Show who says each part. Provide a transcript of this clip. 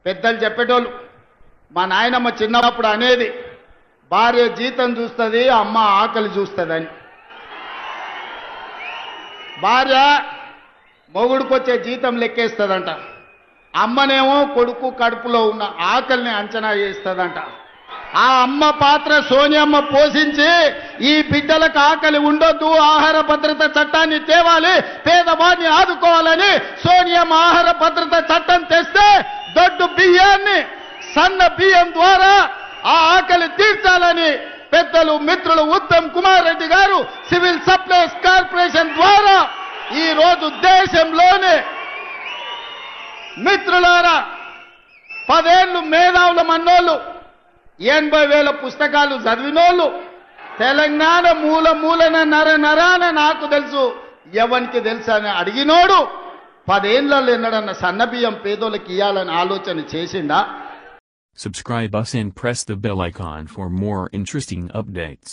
Speaker 1: పెద్దలు చెప్పేటోళ్ళు. మా నాయనమ్మ చిన్నప్పుడు అనేది, భార్య జీతం చూస్తుంది, అమ్మ ఆకలి చూస్తుందని. భార్య మొగుడుకొచ్చే జీతం లెక్కేస్తుందంట, అమ్మనేమో కొడుకు కడుపులో ఉన్న ఆకలిని అంచనా చేస్తుందంట. ఆ అమ్మ పాత్ర సోనియమ్మ పోషించి ఈ బిడ్డలకు ఆకలి ఉండొద్దు, ఆహార భద్రత చట్టాన్ని తేవాలి, పేదవాడిని ఆదుకోవాలని సోనియమ్మ ఆహార భద్రత చట్టం తెస్తే దొడ్డు బియ్యాన్ని సన్న బియ్యం ద్వారా ఆ ఆకలి తీర్చాలని పెద్దలు మిత్రులు ఉత్తమ్ కుమార్ రెడ్డి గారు సివిల్ సప్లైస్ కార్పొరేషన్ ద్వారా ఈ రోజు దేశంలోనే మిత్రులారా 10 ఏళ్ళు మేధావుల మన్నోళ్ళు, 80,000 పుస్తకాలు చదివినోళ్ళు, తెలంగాణ మూల మూలన నరాన నాకు తెలుసు ఎవరికి తెలుసు అని అడిగినోడు 10 ఏళ్లలో ఎన్నడన్న సన్నబియ్యం పేదోళ్ళకి ఇయ్యాలని ఆలోచన చేసిండా?
Speaker 2: Subscribe us and press the bell icon for more interesting updates.